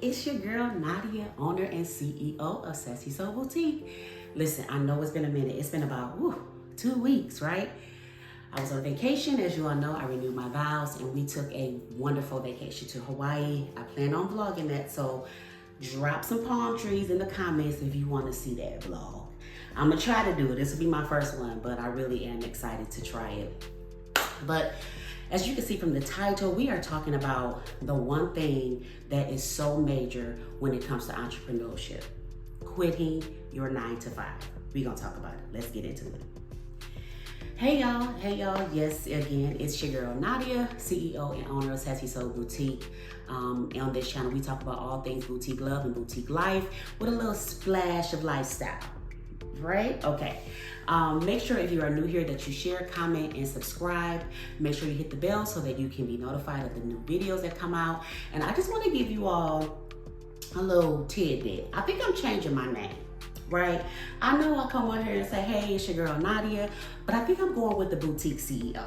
It's your girl, Nadia, owner and CEO of SASSISoul Boutique. Listen, I know it's been a minute. It's been about 2 weeks, right? I was on vacation. As you all know, I renewed my vows and we took a wonderful vacation to Hawaii. I plan on vlogging that, so drop some palm trees in the comments if you want to see that vlog. I'm going to try to do it. This will be my first one, but I really am excited to try it. But as you can see from the title, we are talking about the one thing that is so major when it comes to entrepreneurship: quitting your 9-to-5. We're gonna talk about it. Let's get into it. Hey y'all. Yes, again, it's your girl Nadia, CEO and owner of SASSISoul Boutique. On this channel, we talk about all things boutique love and boutique life with a little splash of lifestyle. Right? Okay. Make sure if you are new here that you share, comment, and subscribe. Make sure you hit the bell so that you can be notified of the new videos that come out. And I just want to give you all a little tidbit. I think I'm changing my name, right? I know I come on here and say, hey, it's your girl Nadia, but I think I'm going with the boutique CEO.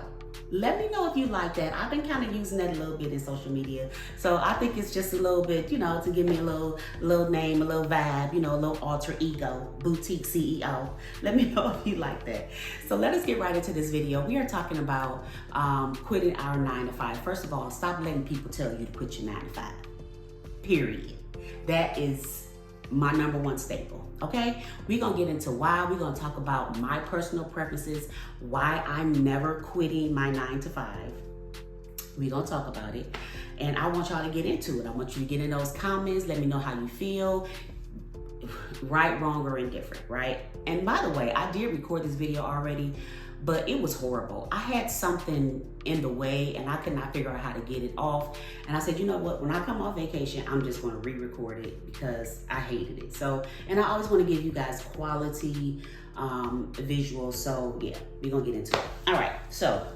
Let me know if you like that. I've been kind of using that a little bit in social media. So I think it's just a little bit, to give me a little name, a little vibe, a little alter ego, boutique CEO. Let me know if you like that. So let us get right into this video. We are talking about quitting our 9-to-5. First of all, stop letting people tell you to quit your 9-to-5. Period. That is my number one staple. Okay, we're gonna get into why. We're gonna talk about my personal preferences, why I'm never quitting my 9-to-5. We're gonna talk about it, and I want y'all to get into it. I want you to get in those comments. Let me know how you feel, right, wrong, or indifferent, right? And by the way, I did record this video already, but it was horrible. I had something in the way and I could not figure out how to get it off. And I said, you know what, when I come off vacation, I'm just gonna re-record it because I hated it. So, and I always wanna give you guys quality visuals. So yeah, we're gonna get into it. All right, so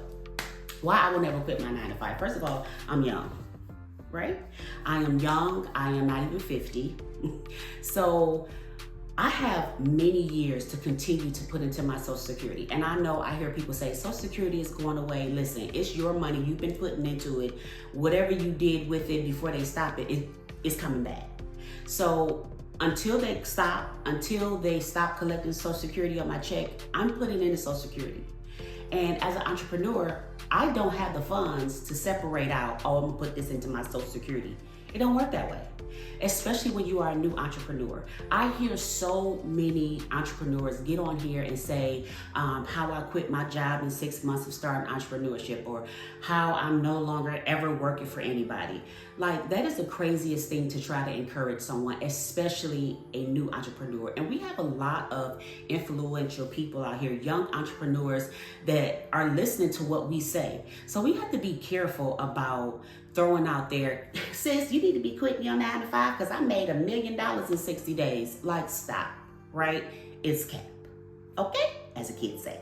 why I will never quit my 9-to-5. First of all, I'm young, right? I am young, I am not even 50. So I have many years to continue to put into my Social Security. And I know I hear people say, Social Security is going away. Listen, it's your money. You've been putting into it. Whatever you did with it before they stop it, it's coming back. So until they stop collecting Social Security on my check, I'm putting in the Social Security. And as an entrepreneur, I don't have the funds to separate out, oh, I'm gonna put this into my Social Security. It don't work that way, especially when you are a new entrepreneur. I hear so many entrepreneurs get on here and say how I quit my job in 6 months of starting entrepreneurship, or how I'm no longer ever working for anybody. Like, that is the craziest thing to try to encourage someone, especially a new entrepreneur. And we have a lot of influential people out here, young entrepreneurs that are listening to what we say. So we have to be careful about throwing out there, sis, you need to be quitting your 9-to-5 because I made $1 million in 60 days. Like, stop, right? It's cap. Okay? As a kid say.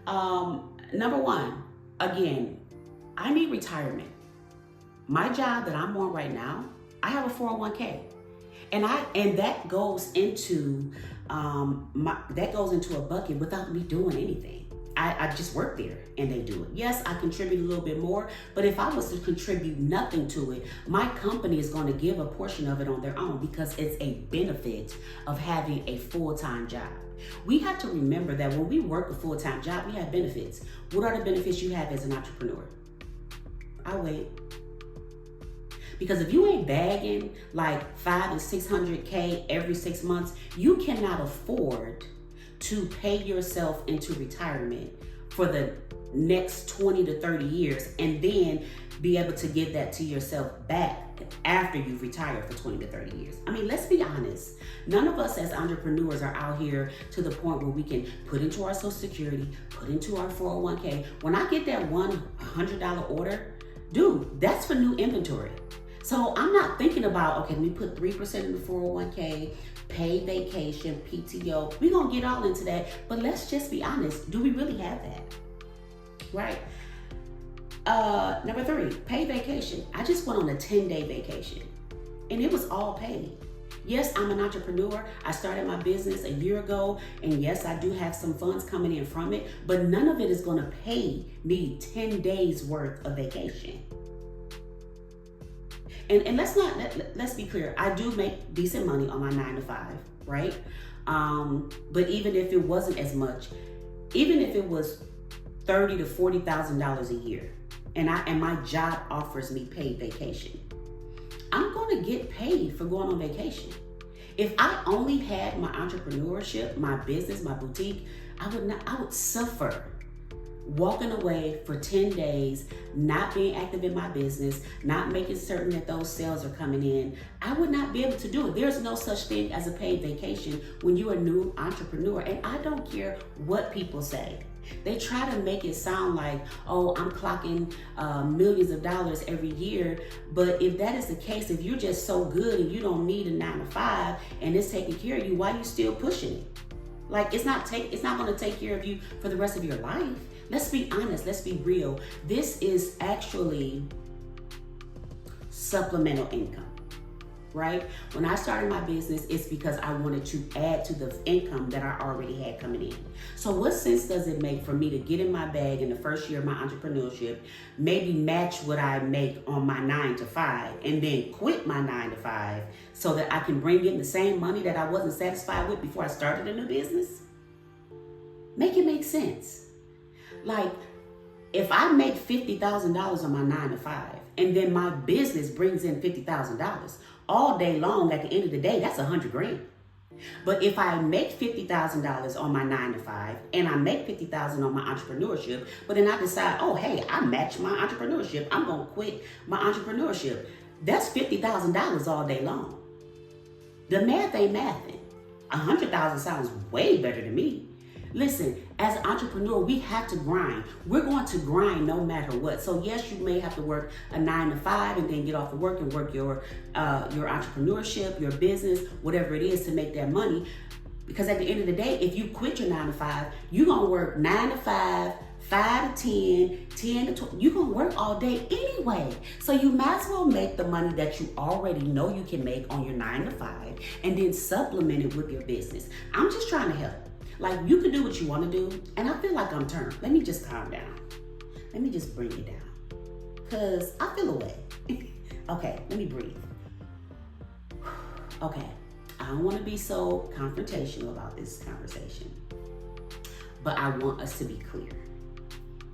Number one, again, I need retirement. My job that I'm on right now, I have a 401k. And that goes into a bucket without me doing anything. I just work there and they do it. Yes, I contribute a little bit more, but if I was to contribute nothing to it, my company is going to give a portion of it on their own because it's a benefit of having a full-time job. We have to remember that when we work a full-time job, we have benefits. What are the benefits you have as an entrepreneur? I wait. Because if you ain't bagging like $500 and $600K every 6 months, you cannot afford to pay yourself into retirement for the next 20 to 30 years and then be able to give that to yourself back after you've retired for 20 to 30 years. I mean, let's be honest. None of us as entrepreneurs are out here to the point where we can put into our Social Security, put into our 401k. When I get that $100 order, dude, that's for new inventory. So I'm not thinking about, okay, let me put 3% in the 401k, paid vacation, PTO. We're going to get all into that. But let's just be honest. Do we really have that? Right? Number 3, paid vacation. I just went on a 10-day vacation and it was all paid. Yes, I'm an entrepreneur. I started my business a year ago, and yes, I do have some funds coming in from it, but none of it is going to pay me 10 days worth of vacation. And let's be clear. I do make decent money on my 9 to 5, right? But even if it wasn't as much, even if it was $30,000 to $40,000 a year, and my job offers me paid vacation, I'm going to get paid for going on vacation. If I only had my entrepreneurship, my business, my boutique, I would suffer walking away for 10 days, not being active in my business, not making certain that those sales are coming in. I would not be able to do it. There's no such thing as a paid vacation when you're a new entrepreneur. And I don't care what people say. They try to make it sound like, oh, I'm clocking millions of dollars every year. But if that is the case, if you're just so good and you don't need a 9 to 5 and it's taking care of you, why are you still pushing it? Like, it's not going to take care of you for the rest of your life. Let's be honest. Let's be real. This is actually supplemental income, right? When I started my business, it's because I wanted to add to the income that I already had coming in. So what sense does it make for me to get in my bag in the first year of my entrepreneurship, maybe match what I make on my 9 to 5, and then quit my 9 to 5 so that I can bring in the same money that I wasn't satisfied with before I started a new business? Make it make sense. Like, if I make $50,000 on my 9 to 5, and then my business brings in $50,000 all day long, at the end of the day, that's $100,000. But if I make $50,000 on my 9 to 5, and I make $50,000 on my entrepreneurship, but then I decide, oh, hey, I match my entrepreneurship, I'm gonna quit my entrepreneurship. That's $50,000 all day long. The math ain't mathing. 100,000 sounds way better to me. Listen, as an entrepreneur, we have to grind. We're going to grind no matter what. So yes, you may have to work a 9 to 5 and then get off of work and work your entrepreneurship, your business, whatever it is, to make that money. Because at the end of the day, if you quit your 9 to 5, you're going to work 9 to 5, 5 to 10, 10 to 12. You're going to work all day anyway. So you might as well make the money that you already know you can make on your 9 to 5 and then supplement it with your business. I'm just trying to help. Like, you can do what you want to do, and I feel like I'm turned. Let me just calm down. Let me just bring it down, because I feel away. Okay, let me breathe. Okay, I don't want to be so confrontational about this conversation, but I want us to be clear,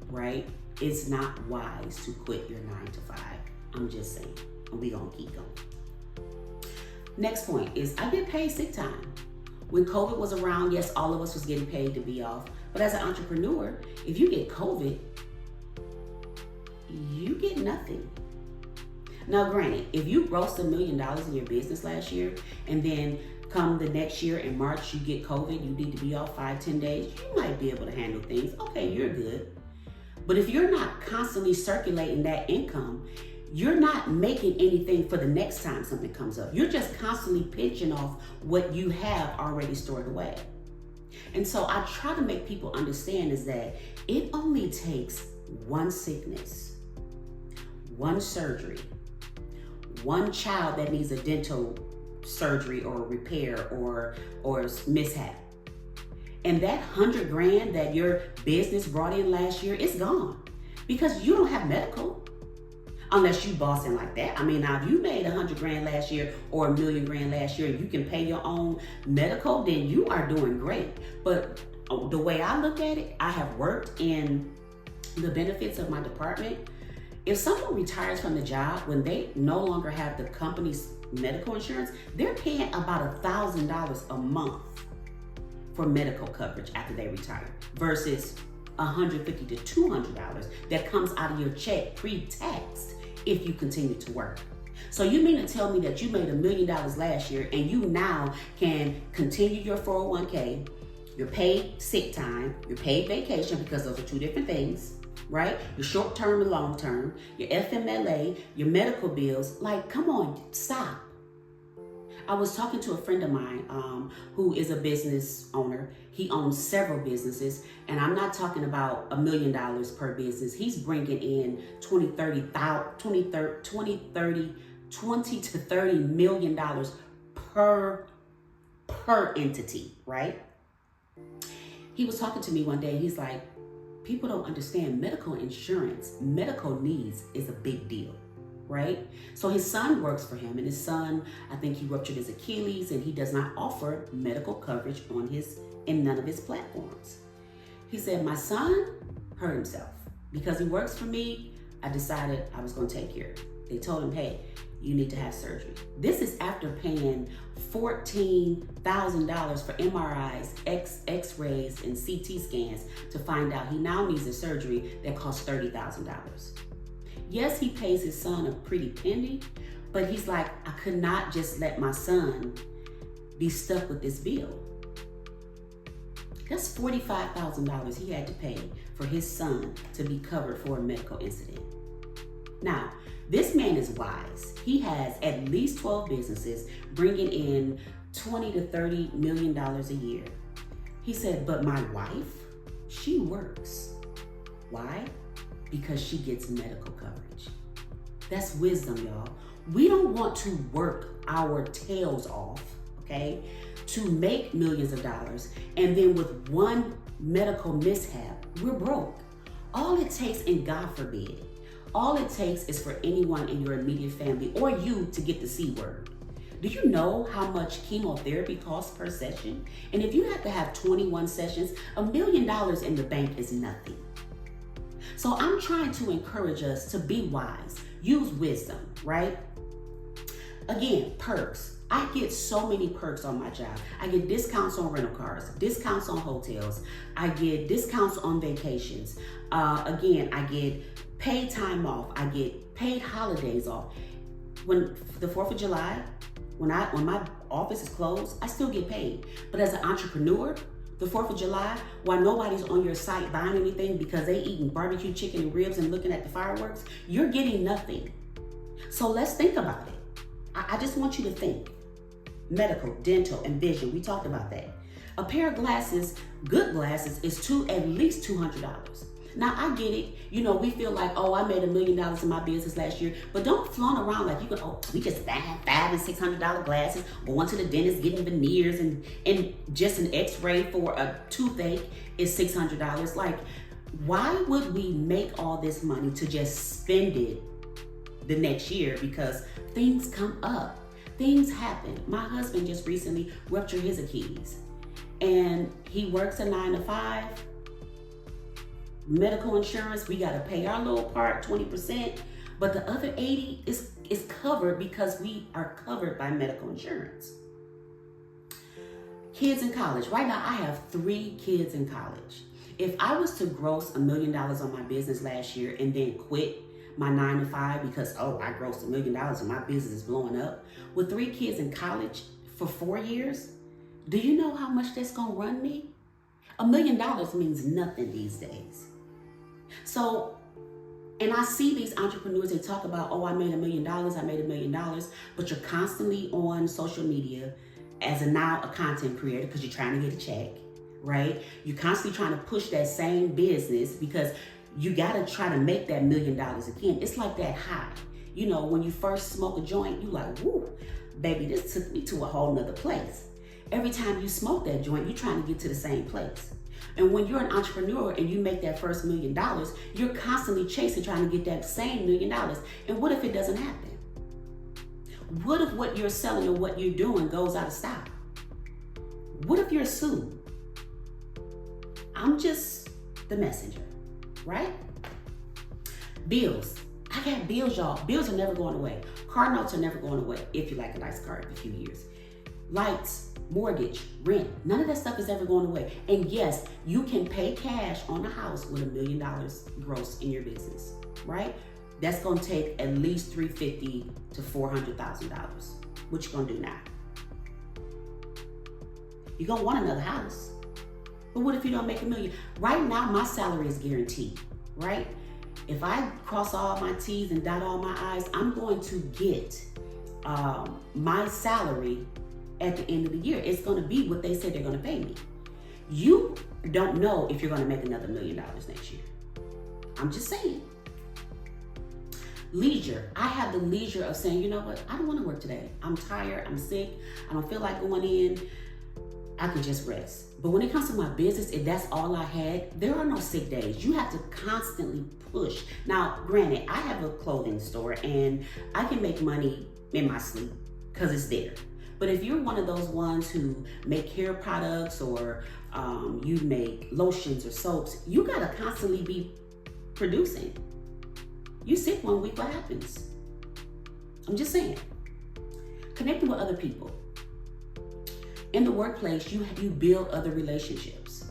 right? It's not wise to quit your 9 to 5. I'm just saying, and we're going to keep going. Next point is, I get paid sick time. When COVID was around, yes, all of us was getting paid to be off. But as an entrepreneur, if you get COVID, you get nothing. Now, granted, if you grossed $1 million in your business last year, and then come the next year in March, you get COVID, you need to be off 5-10 days, you might be able to handle things. Okay, you're good. But if you're not constantly circulating that income, you're not making anything for the next time something comes up. You're just constantly pinching off what you have already stored away. And so I try to make people understand is that it only takes one sickness, one surgery, one child that needs a dental surgery or repair or mishap. And that $100,000 that your business brought in last year is gone because you don't have medical. Unless you bossing like that. I mean, now if you made $100,000 last year or $1 million last year, you can pay your own medical, then you are doing great. But the way I look at it, I have worked in the benefits of my department. If someone retires from the job when they no longer have the company's medical insurance, they're paying about $1,000 a month for medical coverage after they retire versus $150 to $200 that comes out of your check pre-tax if you continue to work. So you mean to tell me that you made $1 million last year and you now can continue your 401k, your paid sick time, your paid vacation, because those are two different things, right? Your short-term and long-term, your FMLA, your medical bills. Like, come on, stop. I was talking to a friend of mine who is a business owner. He owns several businesses, and I'm not talking about $1 million per business. He's bringing in $20 to $30 million per entity, right? He was talking to me one day. He's like, people don't understand medical insurance. Medical needs is a big deal, right? So his son works for him, and his son, I think he ruptured his Achilles, and he does not offer medical coverage in none of his platforms. He said, my son hurt himself. Because he works for me, I decided I was going to take care of it. They told him, hey, you need to have surgery. This is after paying $14,000 for MRIs, X-rays, and CT scans to find out he now needs a surgery that costs $30,000. Yes, he pays his son a pretty penny, but he's like, I could not just let my son be stuck with this bill. That's $45,000 he had to pay for his son to be covered for a medical incident. Now, this man is wise. He has at least 12 businesses bringing in $20 to $30 million a year. He said, but my wife, she works. Why? Because she gets medical coverage. That's wisdom, y'all. We don't want to work our tails off, okay, to make millions of dollars, and then with one medical mishap, we're broke. All it takes, and God forbid, all it takes is for anyone in your immediate family or you to get the C word. Do you know how much chemotherapy costs per session? And if you have to have 21 sessions, $1 million in the bank is nothing. So I'm trying to encourage us to be wise, use wisdom, right? Again, perks. I get so many perks on my job. I get discounts on rental cars, discounts on hotels. I get discounts on vacations. Again, I get paid time off. I get paid holidays off. When the 4th of July, when my office is closed, I still get paid. But as an entrepreneur, the 4th of July, while nobody's on your site buying anything because they eating barbecue chicken and ribs and looking at the fireworks, you're getting nothing. So let's think about it. I just want you to think. Medical, dental, and vision, we talked about that. A pair of glasses, good glasses, is at least $200. Now, I get it. You know, we feel like, oh, I made $1 million in my business last year, but don't flaunt around like you can, we just buy $500 and $600 glasses, going to the dentist, getting veneers, and just an x-ray for a toothache is $600. Like, why would we make all this money to just spend it the next year? Because things come up. Things happen. My husband just recently ruptured his Achilles, and he works a 9 to 5. Medical insurance, we got to pay our little part, 20%, but the other 80 is covered because we are covered by medical insurance. Kids in college. Right now, I have 3 kids in college. If I was to gross $1 million on my business last year and then quit my 9 to 5 because, I grossed $1 million and my business is blowing up, with 3 kids in college for 4 years, do you know how much that's gonna run me? $1 million means nothing these days. So, and I see these entrepreneurs, they talk about, I made $1 million, I made $1 million, but you're constantly on social media as a content creator because you're trying to get a check, right? You're constantly trying to push that same business because you gotta try to make that $1 million again. It's like that high. You know, when you first smoke a joint, you like, woo, baby, this took me to a whole nother place. Every time you smoke that joint, you're trying to get to the same place. And when you're an entrepreneur and you make that first $1 million, you're constantly chasing, trying to get that same $1 million. And what if it doesn't happen? What if what you're selling or what you're doing goes out of stock? What if you're sued? I'm just the messenger, right? Bills. I got bills, y'all. Bills are never going away. Car notes are never going away if you like a nice car in a few years. Lights, mortgage, rent, none of that stuff is ever going away. And yes, you can pay cash on a house with $1 million gross in your business, right? That's going to take at least $350,000 to $400,000. What you going to do now? You're going to want another house. But what if you don't make $1 million? Right now, my salary is guaranteed, right? If I cross all my T's and dot all my I's, I'm going to get my salary at the end of the year. It's going to be what they say they're going to pay me. You don't know if you're going to make another $1 million next year. I'm just saying. Leisure. I have the leisure of saying, you know what? I don't want to work today. I'm tired. I'm sick. I don't feel like going in. I can just rest. But when it comes to my business, if that's all I had, there are no sick days. You have to constantly push. Now, granted, I have a clothing store and I can make money in my sleep because it's there. But if you're one of those ones who make hair products or you make lotions or soaps, you gotta constantly be producing. You sick one week, what happens? I'm just saying. Connecting with other people. In the workplace, you build other relationships.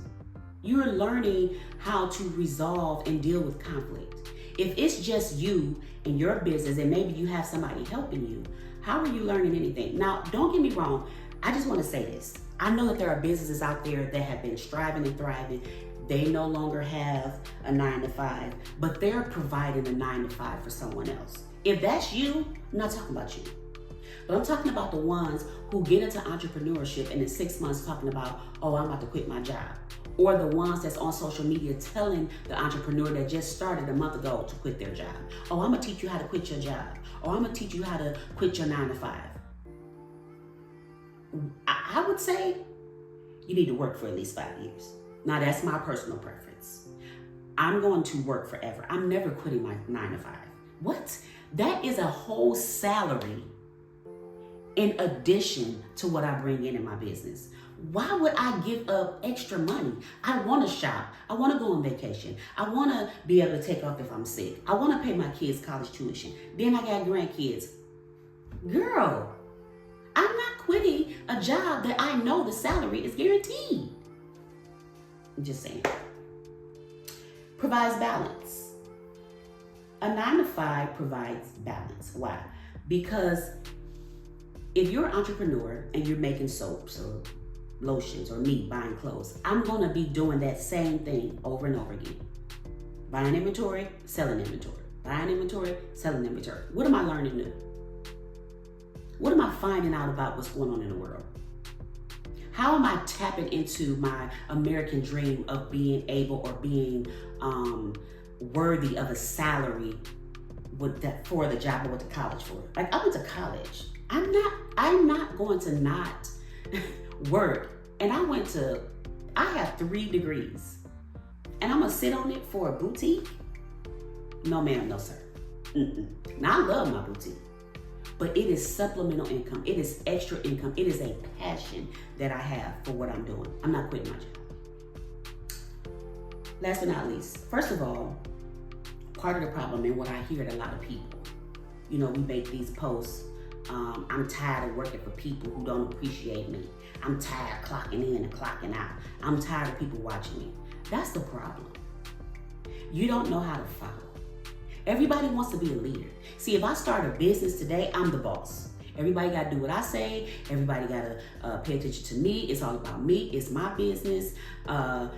You're learning how to resolve and deal with conflict. If it's just you and your business and maybe you have somebody helping you, how are you learning anything? Now, don't get me wrong. I just want to say this. I know that there are businesses out there that have been striving and thriving. They no longer have a 9-to-5, but they're providing a 9-to-5 for someone else. If that's you, I'm not talking about you. But I'm talking about the ones who get into entrepreneurship and in 6 months talking about, oh, I'm about to quit my job. Or the ones that's on social media telling the entrepreneur that just started a month ago to quit their job. Oh, I'm gonna teach you how to quit your job. Or I'm gonna teach you how to quit your 9-to-5. I would say you need to work for at least 5 years. Now that's my personal preference. I'm going to work forever. I'm never quitting my 9-to-5. What? That is a whole salary in addition to what I bring in my business. Why would I give up extra money? I want to shop. I want to go on vacation. I want to be able to take off if I'm sick. I want to pay my kids college tuition. Then I got grandkids. Girl, I'm not quitting a job that I know the salary is guaranteed. I'm just saying. Provides balance. A 9-to-5 provides balance. Why? Because if you're an entrepreneur and you're making soaps or lotions or me buying clothes, I'm going to be doing that same thing over and over again. Buying inventory, selling inventory. Buying inventory, selling inventory. What am I learning new? What am I finding out about what's going on in the world? How am I tapping into my American dream of being able or being worthy of a salary for the job I went to college for? Like, I went to college. I'm not going to not work. And I have 3 degrees. And I'm gonna sit on it for a boutique? No ma'am, no sir. Now I love my boutique. But it is supplemental income. It is extra income. It is a passion that I have for what I'm doing. I'm not quitting my job. Last but not least, first of all, part of the problem and what I hear at a lot of people, we make these posts, I'm tired of working for people who don't appreciate me. I'm tired of clocking in and clocking out. I'm tired of people watching me. That's the problem. You don't know how to follow. Everybody wants to be a leader. See, if I start a business today, I'm the boss. Everybody got to do what I say. Everybody got to pay attention to me. It's all about me. It's my business. Can't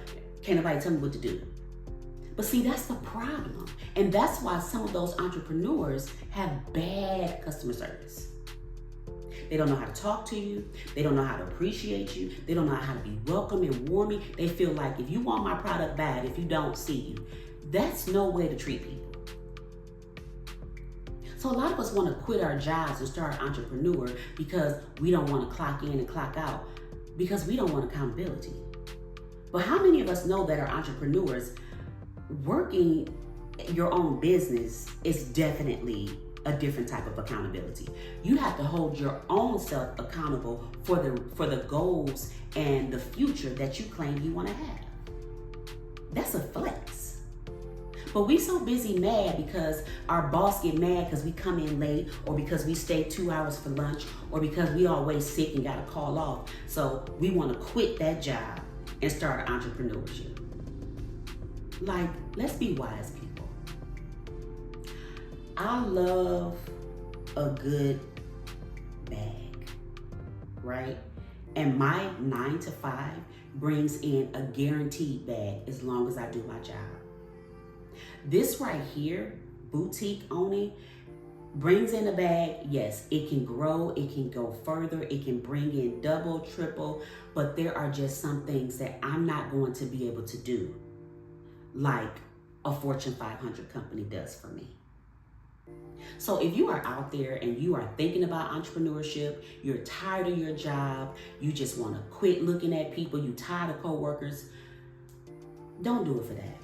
nobody tell me what to do. But see, that's the problem. And that's why some of those entrepreneurs have bad customer service. They don't know how to talk to you. They don't know how to appreciate you. They don't know how to be welcoming and warming. They feel like if you want my product bad, if you don't see you, that's no way to treat people. So a lot of us want to quit our jobs and start an entrepreneur because we don't want to clock in and clock out, because we don't want accountability. But how many of us know that our entrepreneurs, working your own business is definitely a different type of accountability? You have to hold your own self accountable for the goals and the future that you claim you want to have. That's a flex. But we so busy mad because our boss get mad because we come in late, or because we stay 2 hours for lunch, or because we always sick and got to call off. So we want to quit that job and start entrepreneurship. Like, let's be wise people. I love a good bag, right? And my 9-to-5 brings in a guaranteed bag as long as I do my job. This right here, boutique owning, brings in a bag. Yes, it can grow, it can go further, it can bring in double, triple, but there are just some things that I'm not going to be able to do like a Fortune 500 company does for me. So if you are out there and you are thinking about entrepreneurship, you're tired of your job, you just want to quit looking at people, you tired of coworkers, don't do it for that.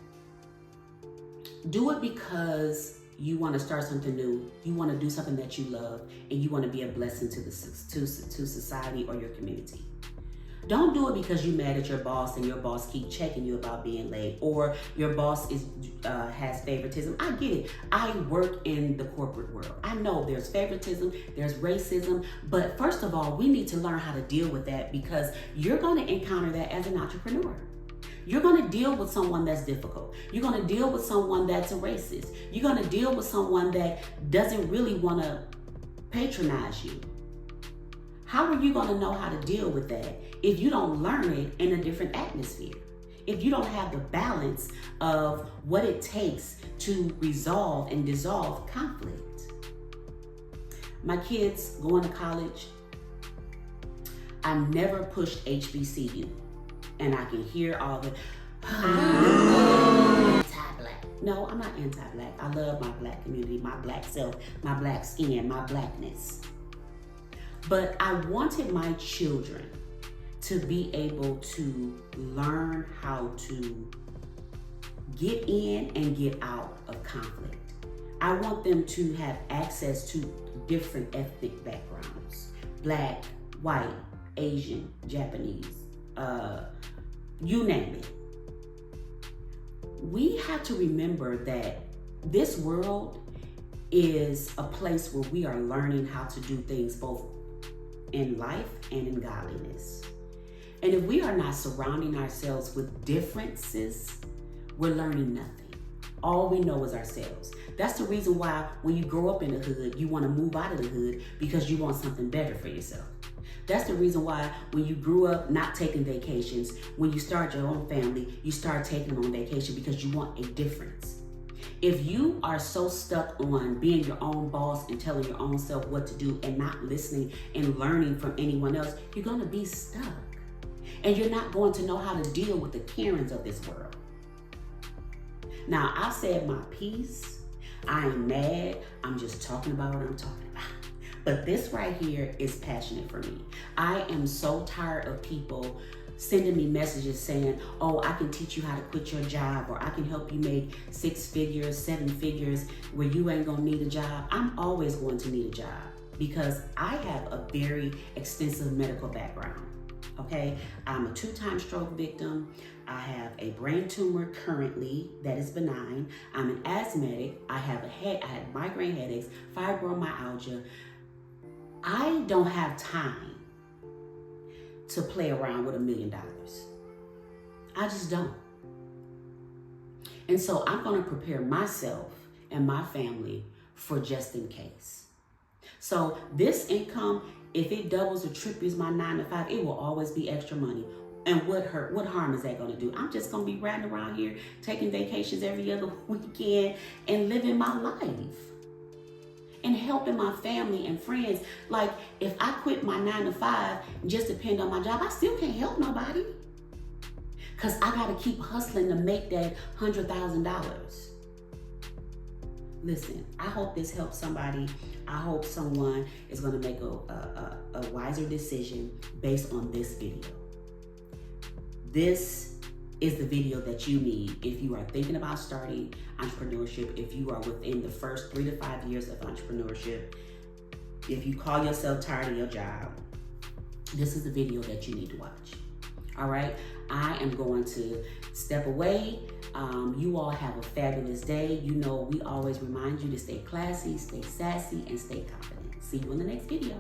Do it because you want to start something new, you want to do something that you love, and you want to be a blessing to society or your community. Don't do it because you're mad at your boss and your boss keep checking you about being late, or your boss has favoritism. I get it. I work in the corporate world. I know there's favoritism, there's racism, but first of all, we need to learn how to deal with that, because you're going to encounter that as an entrepreneur. You're going to deal with someone that's difficult. You're going to deal with someone that's a racist. You're going to deal with someone that doesn't really want to patronize you. How are you going to know how to deal with that if you don't learn it in a different atmosphere? If you don't have the balance of what it takes to resolve and dissolve conflict? My kids going to college, I never pushed HBCU. And I can hear all the anti-black. No, I'm not anti-black. I love my black community, my black self, my black skin, my blackness. But I wanted my children to be able to learn how to get in and get out of conflict. I want them to have access to different ethnic backgrounds: black, white, Asian, Japanese, you name it. We have to remember that this world is a place where we are learning how to do things both in life and in godliness. And if we are not surrounding ourselves with differences, we're learning nothing. All we know is ourselves. That's the reason why when you grow up in the hood, you want to move out of the hood, because you want something better for yourself. That's the reason why when you grew up not taking vacations, when you start your own family, you start taking them on vacation, because you want a difference. If you are so stuck on being your own boss and telling your own self what to do and not listening and learning from anyone else, you're going to be stuck. And you're not going to know how to deal with the Karens of this world. Now, I've said my piece. I ain't mad. I'm just talking about what I'm talking about. But this right here is passionate for me. I am so tired of people sending me messages saying, oh, I can teach you how to quit your job, or I can help you make 6 figures, 7 figures where you ain't gonna need a job. I'm always going to need a job, because I have a very extensive medical background, okay? I'm a 2-time stroke victim. I have a brain tumor currently that is benign. I'm an asthmatic. I had migraine headaches, fibromyalgia. I don't have time to play around with $1 million. I just don't. And so I'm going to prepare myself and my family for just in case. So this income, if it doubles or triples my 9 to 5, it will always be extra money. And what harm is that going to do? I'm just going to be riding around here, taking vacations every other weekend and living my life. And helping my family and friends. Like, if I quit my 9 to 5 and just depend on my job, I still can't help nobody. Because I got to keep hustling to make that $100,000. Listen, I hope this helps somebody. I hope someone is going to make a wiser decision based on this video. This is the video that you need if you are thinking about starting entrepreneurship, if you are within the first 3 to 5 years of entrepreneurship, if you call yourself tired of your job. This is the video that you need to watch. All right, I am going to step away. You all have a fabulous day. You know, we always remind you to stay classy, stay sassy, and stay confident. See you in the next video.